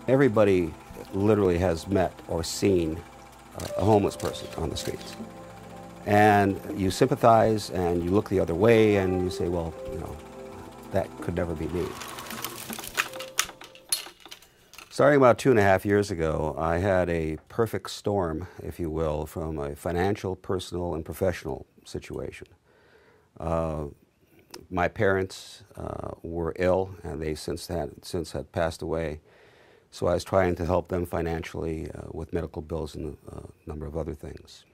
Everybody literally has met or seen a homeless person on the streets. And you sympathize and you look the other way and you say, well, you know, that could never be me. Starting about 2.5 years ago, I had a perfect storm, if you will, from a financial, personal, and professional situation. My parents were ill, and they since had passed away. So I was trying to help them financially with medical bills and a number of other things.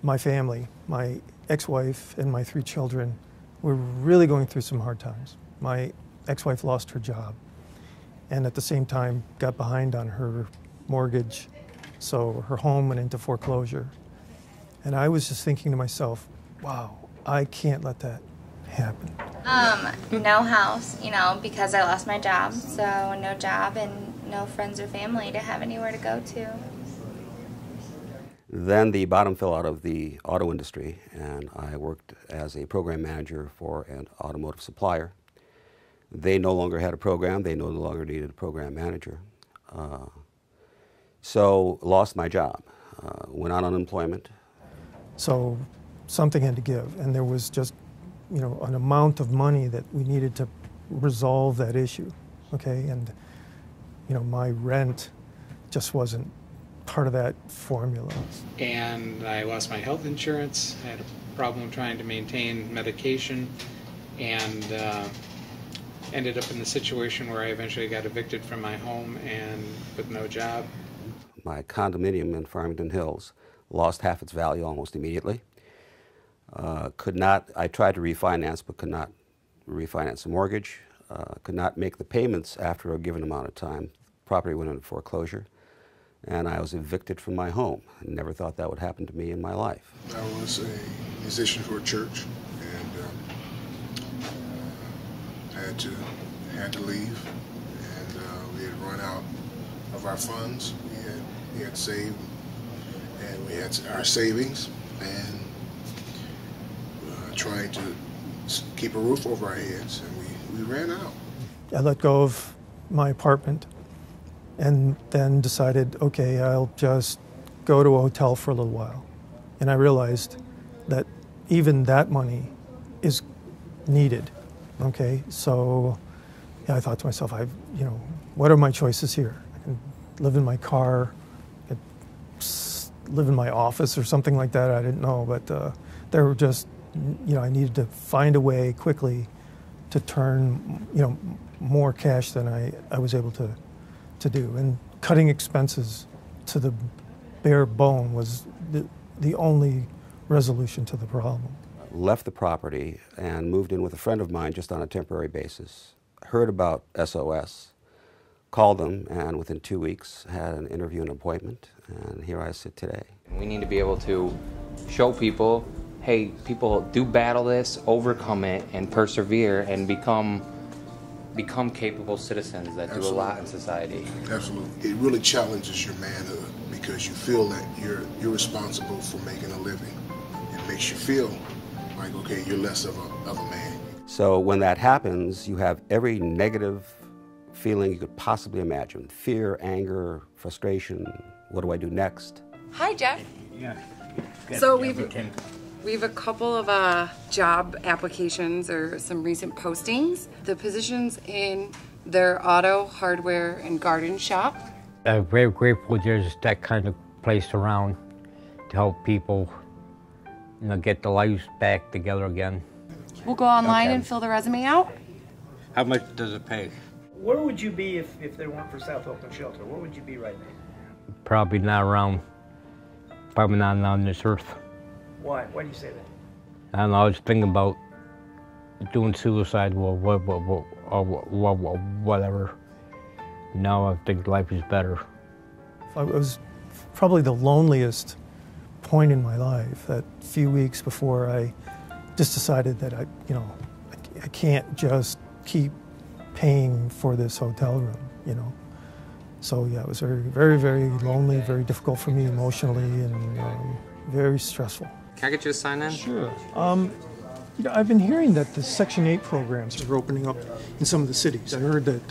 My family, my ex-wife and my 3 children were really going through some hard times. My ex-wife lost her job and at the same time got behind on her mortgage, so her home went into foreclosure. And I was just thinking to myself, wow, I can't let that happen. No house, you know, because I lost my job, so no job and no friends or family to have anywhere to go to. Then the bottom fell out of the auto industry, and I worked as a program manager for an automotive supplier. They no longer had a program. They no longer needed a program manager. So lost my job, went on unemployment. So something had to give, and there was just, you know, an amount of money that we needed to resolve that issue, okay? And, you know, my rent just wasn't part of that formula. And I lost my health insurance. I had a problem trying to maintain medication, and ended up in the situation where I eventually got evicted from my home and with no job. My condominium in Farmington Hills lost half its value almost immediately. I tried to refinance, but could not refinance the mortgage. Could not make the payments after a given amount of time. Property went into foreclosure, and I was evicted from my home. I never thought that would happen to me in my life. I was a musician for a church, and had to leave, and we had run out of our funds. We had saved, and we had our savings, and trying to keep a roof over our heads, and we ran out. I let go of my apartment and then decided, okay, I'll just go to a hotel for a little while. And I realized that even that money is needed, okay? So yeah, I thought to myself, you know, what are my choices here? I can live in my car, I could live in my office or something like that, I didn't know, but there were just, you know, I needed to find a way quickly to turn, you know, more cash than I was able to do. And cutting expenses to the bare bone was the only resolution to the problem. Left the property and moved in with a friend of mine just on a temporary basis. Heard about SOS, called them, and within 2 weeks had an interview and appointment, and here I sit today. We need to be able to show people, hey, people do battle this, overcome it, and persevere, and become capable citizens that do a lot in society. Absolutely. It really challenges your manhood because you feel that you're responsible for making a living. It makes you feel like, okay, you're less of a man. So when that happens, you have every negative feeling you could possibly imagine. Fear, anger, frustration. What do I do next? Hi, Jeff. Yeah. So we have a couple of job applications or some recent postings. The positions in their auto, hardware, and garden shop. I'm very grateful there's that kind of place around to help people, you know, get their lives back together again. We'll go online and fill the resume out. How much does it pay? Where would you be if they weren't for South Oakland Shelter? Where would you be right now? Probably not on this earth. Why? Why do you say that? I don't know, I was thinking about doing suicide or whatever. Now I think life is better. It was probably the loneliest point in my life, that few weeks before I just decided that I can't just keep paying for this hotel room, you know. So yeah, it was very, very, very lonely, very difficult for me emotionally, and very stressful. Can I get you to sign in? Sure. You know, I've been hearing that the Section 8 programs are opening up in some of the cities. I heard that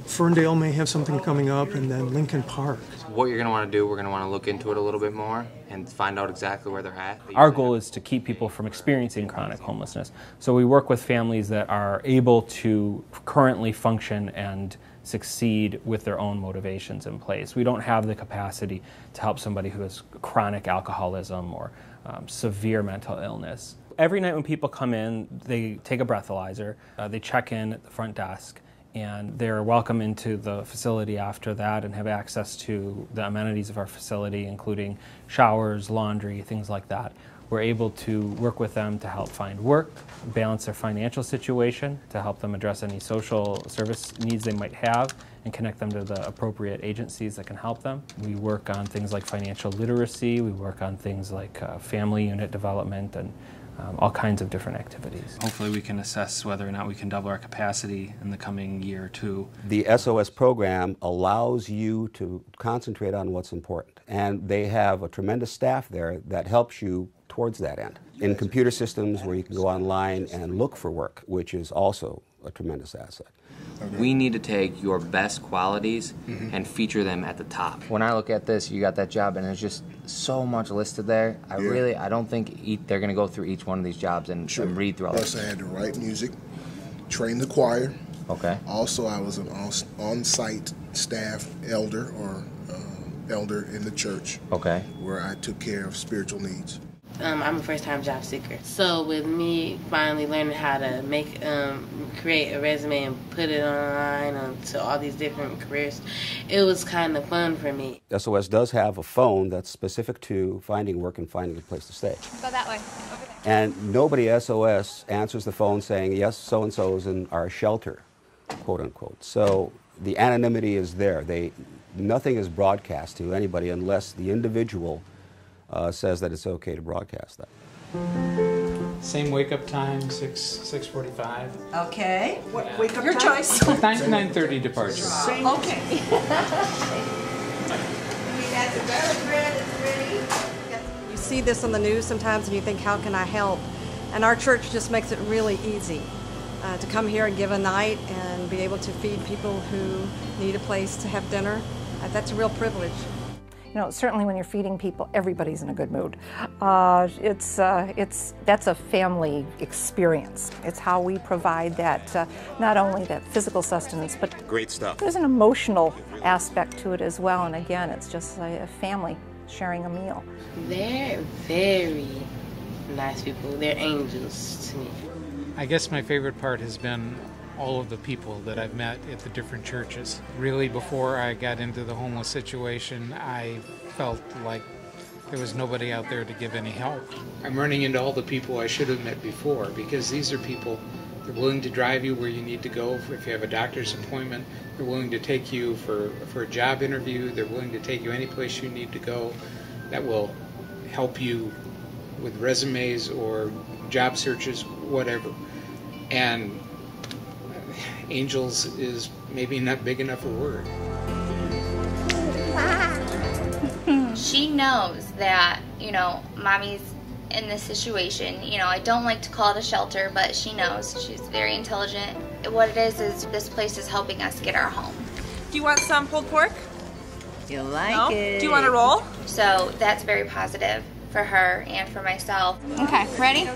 Ferndale may have something coming up, and then Lincoln Park. What you're going to want to do, we're going to want to look into it a little bit more and find out exactly where they're at. Our goal is to keep people from experiencing chronic homelessness. So we work with families that are able to currently function and succeed with their own motivations in place. We don't have the capacity to help somebody who has chronic alcoholism or severe mental illness. Every night when people come in, they take a breathalyzer, they check in at the front desk, and they're welcome into the facility after that and have access to the amenities of our facility, including showers, laundry, things like that. We're able to work with them to help find work, balance their financial situation, to help them address any social service needs they might have, and connect them to the appropriate agencies that can help them. We work on things like financial literacy, we work on things like family unit development, and all kinds of different activities. Hopefully we can assess whether or not we can double our capacity in the coming year or two. The SOS program allows you to concentrate on what's important, and they have a tremendous staff there that helps you towards that end. In computer systems where you can go online and look for work, which is also a tremendous asset. We need to take your best qualities and feature them at the top. When I look at this, you got that job and there's just so much listed there. I don't think they're going to go through each one of these jobs and read through all Plus, I had to write music, train the choir. Okay. Also, I was an on-site staff elder or elder in the church. Okay. Where I took care of spiritual needs. I'm a first-time job seeker. So with me finally learning how to create a resume and put it online to all these different careers, it was kind of fun for me. SOS does have a phone that's specific to finding work and finding a place to stay. Go that way. Over there. And nobody at SOS answers the phone saying, yes, so-and-so's in our shelter, quote unquote. So the anonymity is there. Nothing is broadcast to anybody unless the individual says that it's okay to broadcast that. Same wake-up time, 6:45. Okay. Yeah. Wake up your time? Choice. 9:30 departure. Okay. You see this on the news sometimes and you think, how can I help? And our church just makes it really easy to come here and give a night and be able to feed people who need a place to have dinner. That's a real privilege. You know, certainly when you're feeding people, everybody's in a good mood. That's a family experience. It's how we provide that, not only that physical sustenance, but great stuff. There's an emotional aspect to it as well. And again, it's just a family sharing a meal. They're very nice people. They're angels to me. I guess my favorite part has been all of the people that I've met at the different churches. Really, before I got into the homeless situation, I felt like there was nobody out there to give any help. I'm running into all the people I should have met before, because these are people, they're willing to drive you where you need to go. If you have a doctor's appointment, they're willing to take you for a job interview. They're willing to take you any place you need to go that will help you with resumes or job searches, whatever. And angels is maybe not big enough a word. She knows that, you know, mommy's in this situation. You know, I don't like to call it a shelter, but she knows. She's very intelligent. What it is this place is helping us get our home. Do you want some pulled pork? You like it. Do you want a roll? So that's very positive for her and for myself. Okay, ready?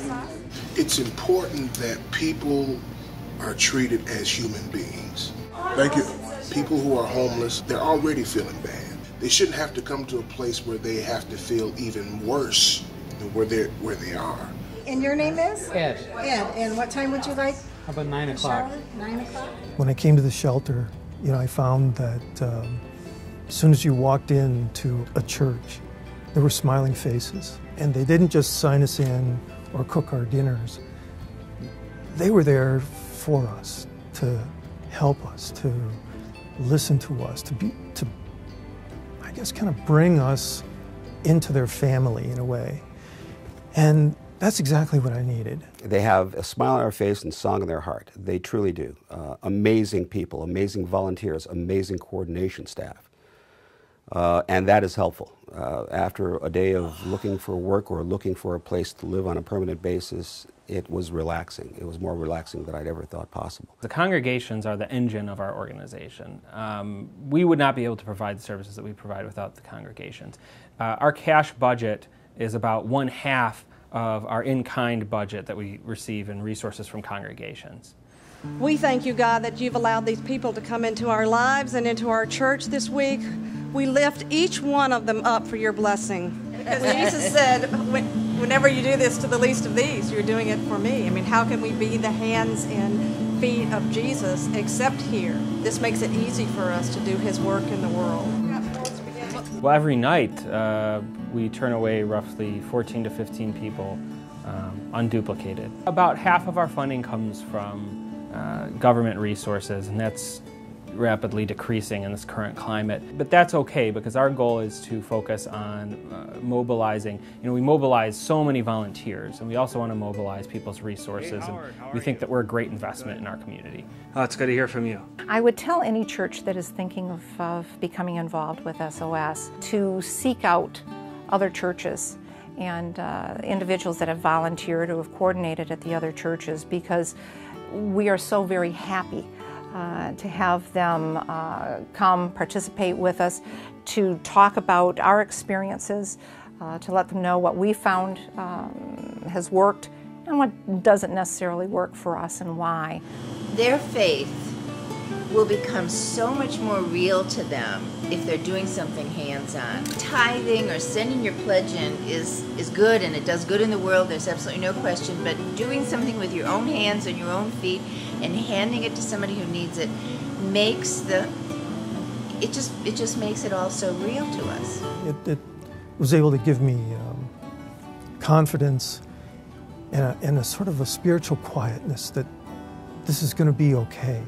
It's important that people are treated as human beings. Thank you. People who are homeless, they're already feeling bad. They shouldn't have to come to a place where they have to feel even worse than where they are. And your name is? Ed. Ed. And what time would you like? How about 9 o'clock? 9 o'clock? When I came to the shelter, you know, I found that as soon as you walked into a church, there were smiling faces. And they didn't just sign us in or cook our dinners. They were there for us, to help us, to listen to us, to I guess kind of bring us into their family in a way. And that's exactly what I needed. They have a smile on their face and song in their heart. They truly do. Amazing people, amazing volunteers, amazing coordination staff. And that is helpful. After a day of looking for work or looking for a place to live on a permanent basis, it was relaxing. It was more relaxing than I'd ever thought possible. The congregations are the engine of our organization. We would not be able to provide the services that we provide without the congregations. Our cash budget is about 1/2 of our in-kind budget that we receive in resources from congregations. We thank you, God, that you've allowed these people to come into our lives and into our church this week. We lift each one of them up for your blessing. Because Jesus said, whenever you do this to the least of these, you're doing it for me. I mean, how can we be the hands and feet of Jesus except here? This makes it easy for us to do his work in the world. Well, every night we turn away roughly 14 to 15 people unduplicated. About half of our funding comes from government resources, and that's rapidly decreasing in this current climate. But that's okay, because our goal is to focus on mobilizing. You know, we mobilize so many volunteers, and we also want to mobilize people's resources, and we think that we're a great investment in our community. Oh, it's good to hear from you. I would tell any church that is thinking of becoming involved with SOS to seek out other churches and individuals that have volunteered or have coordinated at the other churches, because we are so very happy to have them come participate with us, to talk about our experiences, to let them know what we found has worked and what doesn't necessarily work for us and why. Their faith will become so much more real to them if they're doing something hands-on. Tithing or sending your pledge in is good, and it does good in the world, there's absolutely no question, but doing something with your own hands and your own feet and handing it to somebody who needs it makes it just makes it all so real to us. It was able to give me confidence and a sort of a spiritual quietness that this is going to be okay.